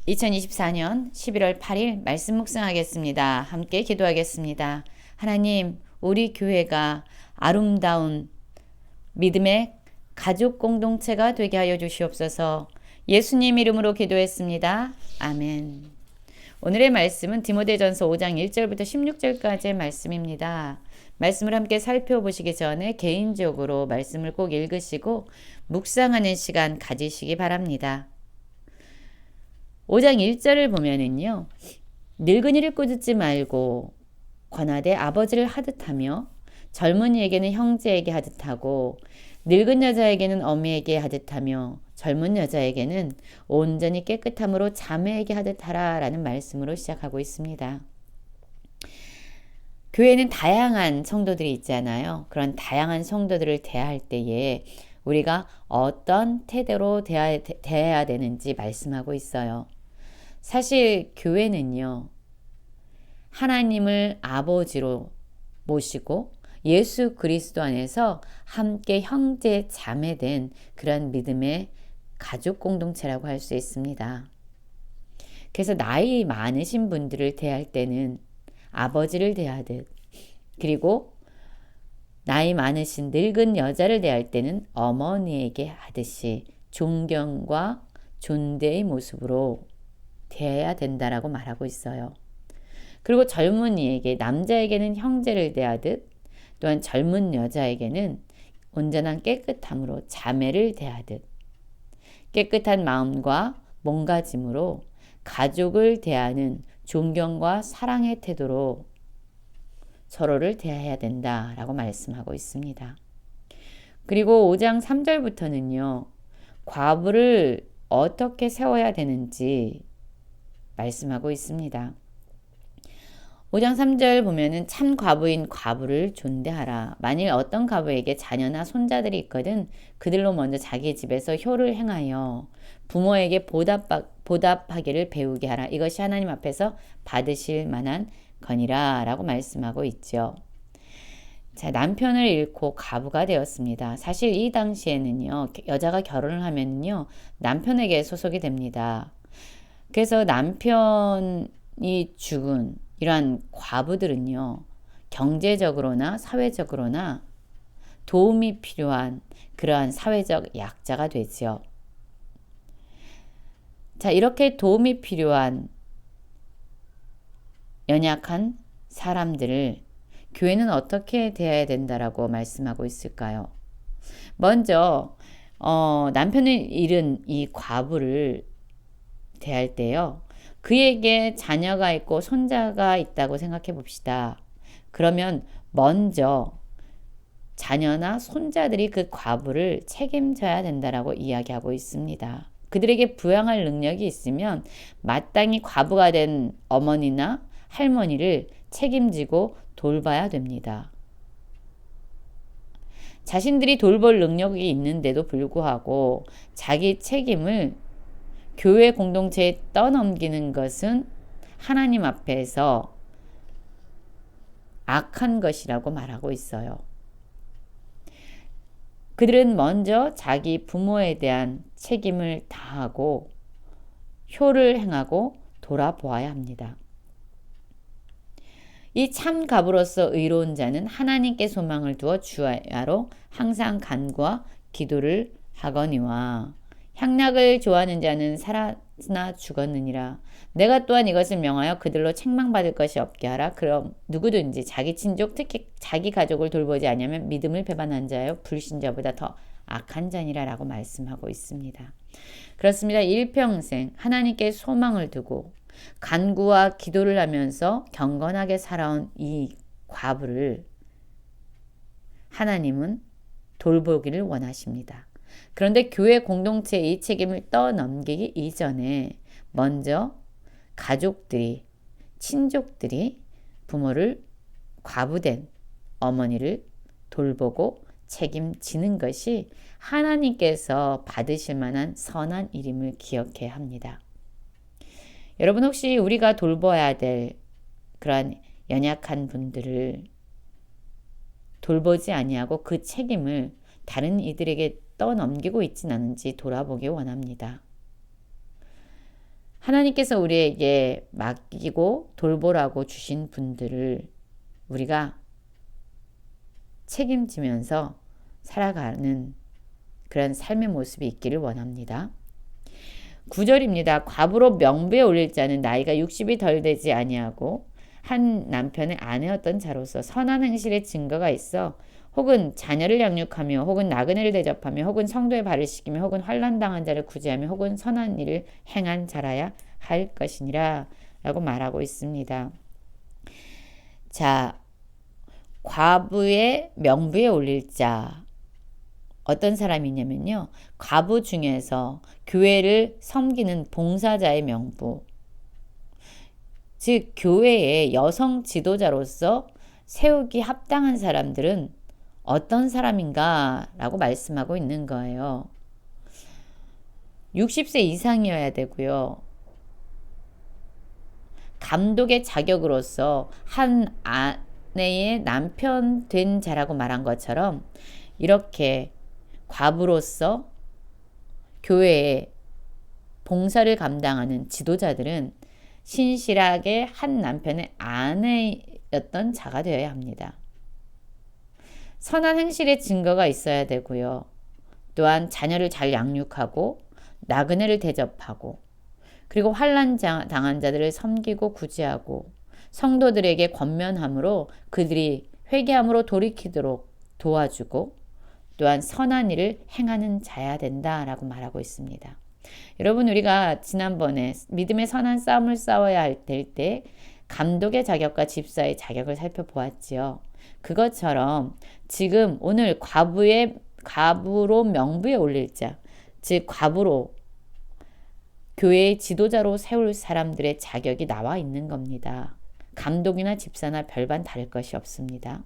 2024년 11월 8일 말씀 묵상하겠습니다. 함께 기도하겠습니다. 하나님, 우리 교회가 아름다운 믿음의 가족 공동체가 되게 하여 주시옵소서. 예수님 이름으로 기도했습니다. 아멘. 오늘의 말씀은 디모데전서 5장 1절부터 16절까지의 말씀입니다. 말씀을 함께 살펴보시기 전에 개인적으로 말씀을 꼭 읽으시고 묵상하는 시간 가지시기 바랍니다. 5장 1절을 보면은요. 늙은이를 꾸짖지 말고 권하되 아버지를 하듯하며 젊은이에게는 형제에게 하듯하고 늙은 여자에게는 어미에게 하듯하며 젊은 여자에게는 온전히 깨끗함으로 자매에게 하듯하라 라는 말씀으로 시작하고 있습니다. 교회는 다양한 성도들이 있잖아요. 그런 다양한 성도들을 대할 때에 우리가 어떤 태도로 대해야 되는지 말씀하고 있어요. 사실 교회는요. 하나님을 아버지로 모시고 예수 그리스도 안에서 함께 형제 자매된 그런 믿음의 가족 공동체라고 할 수 있습니다. 그래서 나이 많으신 분들을 대할 때는 아버지를 대하듯, 그리고 나이 많으신 늙은 여자를 대할 때는 어머니에게 하듯이 존경과 존대의 모습으로 대해야 된다라고 말하고 있어요. 그리고 젊은이에게, 남자에게는 형제를 대하듯, 또한 젊은 여자에게는 온전한 깨끗함으로 자매를 대하듯, 깨끗한 마음과 몸가짐으로 가족을 대하는 존경과 사랑의 태도로 서로를 대해야 된다라고 말씀하고 있습니다. 그리고 5장 3절부터는요. 과부를 어떻게 세워야 되는지 말씀하고 있습니다. 5장 3절 보면은 참 과부인 과부를 존대하라. 만일 어떤 과부에게 자녀나 손자들이 있거든 그들로 먼저 자기 집에서 효를 행하여 부모에게 보답하기를 배우게 하라. 이것이 하나님 앞에서 받으실 만한 거니라 라고 말씀하고 있죠. 자, 남편을 잃고 과부가 되었습니다. 사실 이 당시에는요. 여자가 결혼을 하면요. 남편에게 소속이 됩니다. 그래서 남편이 죽은 이러한 과부들은요. 경제적으로나 사회적으로나 도움이 필요한 그러한 사회적 약자가 되죠. 자, 이렇게 도움이 필요한 연약한 사람들을 교회는 어떻게 대해야 된다라고 말씀하고 있을까요? 먼저 남편을 잃은 이 과부를 대할 때요. 그에게 자녀가 있고 손자가 있다고 생각해 봅시다. 그러면 먼저 자녀나 손자들이 그 과부를 책임져야 된다라고 이야기하고 있습니다. 그들에게 부양할 능력이 있으면 마땅히 과부가 된 어머니나 할머니를 책임지고 돌봐야 됩니다. 자신들이 돌볼 능력이 있는데도 불구하고 자기 책임을 교회 공동체에 떠넘기는 것은 하나님 앞에서 악한 것이라고 말하고 있어요. 그들은 먼저 자기 부모에 대한 책임을 다하고 효를 행하고 돌아보아야 합니다. 이 참 가부로서 의로운 자는 하나님께 소망을 두어 주야로 항상 간구와 기도를 하거니와 향락을 좋아하는 자는 살았으나 죽었느니라. 내가 또한 이것을 명하여 그들로 책망받을 것이 없게 하라. 그럼 누구든지 자기 친족 특히 자기 가족을 돌보지 않으면 믿음을 배반한 자여 불신자보다 더 악한 자니라 라고 말씀하고 있습니다. 그렇습니다. 일평생 하나님께 소망을 두고 간구와 기도를 하면서 경건하게 살아온 이 과부를 하나님은 돌보기를 원하십니다. 그런데 교회 공동체의 이 책임을 떠넘기기 이전에 먼저 가족들이, 친족들이 부모를 과부된 어머니를 돌보고 책임지는 것이 하나님께서 받으실 만한 선한 일임을 기억해야 합니다. 여러분 혹시 우리가 돌봐야 될 그러한 연약한 분들을 돌보지 아니하고 그 책임을 다른 이들에게 떠넘기고 있진 않은지 돌아보기 원합니다. 하나님께서 우리에게 맡기고 돌보라고 주신 분들을 우리가 책임지면서 살아가는 그런 삶의 모습이 있기를 원합니다. 9절입니다. 과부로 명부에 올릴 자는 나이가 60이 덜 되지 아니하고 한 남편의 아내였던 자로서 선한 행실의 증거가 있어 혹은 자녀를 양육하며 혹은 나그네를 대접하며 혹은 성도의 발을 씻기며 혹은 환난 당한 자를 구제하며 혹은 선한 일을 행한 자라야 할 것이니라 라고 말하고 있습니다. 자, 과부의 명부에 올릴 자 어떤 사람이냐면요. 과부 중에서 교회를 섬기는 봉사자의 명부, 즉 교회의 여성 지도자로서 세우기 합당한 사람들은 어떤 사람인가 라고 말씀하고 있는 거예요. 60세 이상이어야 되고요. 감독의 자격으로서 한 아내의 남편 된 자라고 말한 것처럼 이렇게 과부로서 교회에 봉사를 감당하는 지도자들은 신실하게 한 남편의 아내였던 자가 되어야 합니다. 선한 행실의 증거가 있어야 되고요. 또한 자녀를 잘 양육하고 나그네를 대접하고 그리고 환난 당한 자들을 섬기고 구제하고 성도들에게 권면함으로 그들이 회개함으로 돌이키도록 도와주고 또한 선한 일을 행하는 자야 된다라고 말하고 있습니다. 여러분 우리가 지난번에 믿음의 선한 싸움을 싸워야 할 때 감독의 자격과 집사의 자격을 살펴보았지요. 그것처럼 지금 오늘 과부로 명부에 올릴 자, 즉 과부로 교회의 지도자로 세울 사람들의 자격이 나와 있는 겁니다. 감독이나 집사나 별반 다를 것이 없습니다.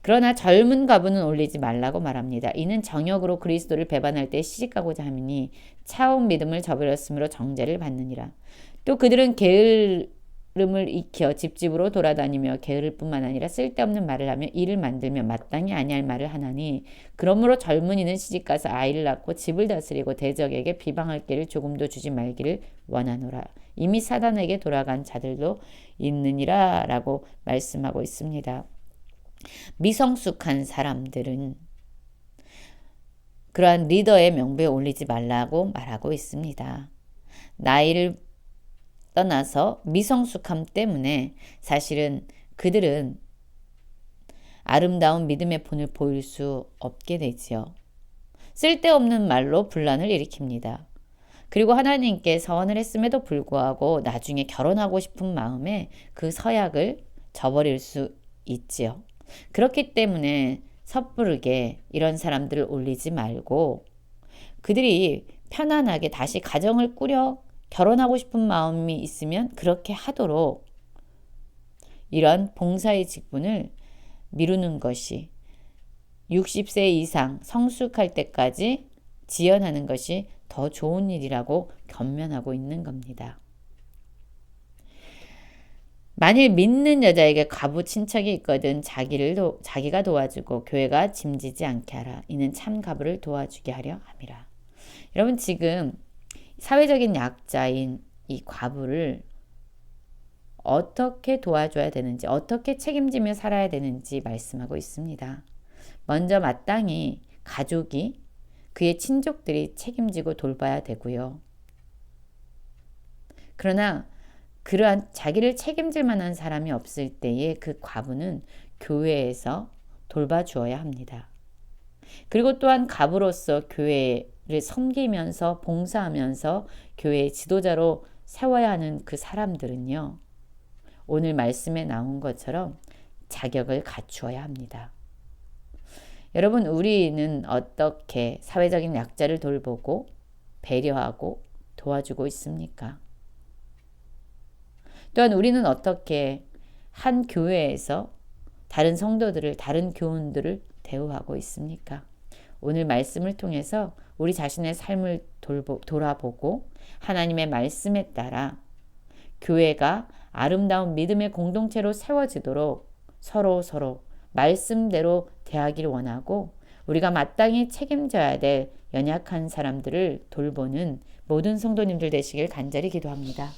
그러나 젊은 과부는 올리지 말라고 말합니다. 이는 정욕으로 그리스도를 배반할 때 시집가고자 함이니 차온 믿음을 저버렸으므로 정죄를 받느니라. 또 그들은 게으름을 익혀 집집으로 돌아다니며 게으를 뿐만 아니라 쓸데없는 말을 하며 일을 만들며 마땅히 아니할 말을 하나니 그러므로 젊은이는 시집가서 아이를 낳고 집을 다스리고 대적에게 비방할 기를 조금도 주지 말기를 원하노라. 이미 사단에게 돌아간 자들도 있느니라 라고 말씀하고 있습니다. 미성숙한 사람들은 그러한 리더의 명부에 올리지 말라고 말하고 있습니다. 나이를 떠나서 미성숙함 때문에 사실은 그들은 아름다운 믿음의 본을 보일 수 없게 되지요. 쓸데없는 말로 분란을 일으킵니다. 그리고 하나님께 서원을 했음에도 불구하고 나중에 결혼하고 싶은 마음에 그 서약을 저버릴 수 있지요. 그렇기 때문에 섣부르게 이런 사람들을 올리지 말고 그들이 편안하게 다시 가정을 꾸려 결혼하고 싶은 마음이 있으면 그렇게 하도록 이런 봉사의 직분을 미루는 것이 60세 이상 성숙할 때까지 지연하는 것이 더 좋은 일이라고 권면하고 있는 겁니다. 만일 믿는 여자에게 과부 친척이 있거든 자기가 도와주고 교회가 짐지지 않게 하라. 이는 참 과부를 도와주게 하려 함이라. 여러분 지금 사회적인 약자인 이 과부를 어떻게 도와줘야 되는지 어떻게 책임지며 살아야 되는지 말씀하고 있습니다. 먼저 마땅히 가족이 그의 친족들이 책임지고 돌봐야 되고요. 그러나 그러한 자기를 책임질 만한 사람이 없을 때에 그 과부는 교회에서 돌봐주어야 합니다. 그리고 또한 과부로서 교회를 섬기면서 봉사하면서 교회의 지도자로 세워야 하는 그 사람들은요. 오늘 말씀에 나온 것처럼 자격을 갖추어야 합니다. 여러분 우리는 어떻게 사회적인 약자를 돌보고 배려하고 도와주고 있습니까? 또한 우리는 어떻게 한 교회에서 다른 성도들을 다른 교훈들을 대우하고 있습니까? 오늘 말씀을 통해서 우리 자신의 삶을 돌아보고 하나님의 말씀에 따라 교회가 아름다운 믿음의 공동체로 세워지도록 서로 말씀대로 대하기를 원하고 우리가 마땅히 책임져야 될 연약한 사람들을 돌보는 모든 성도님들 되시길 간절히 기도합니다.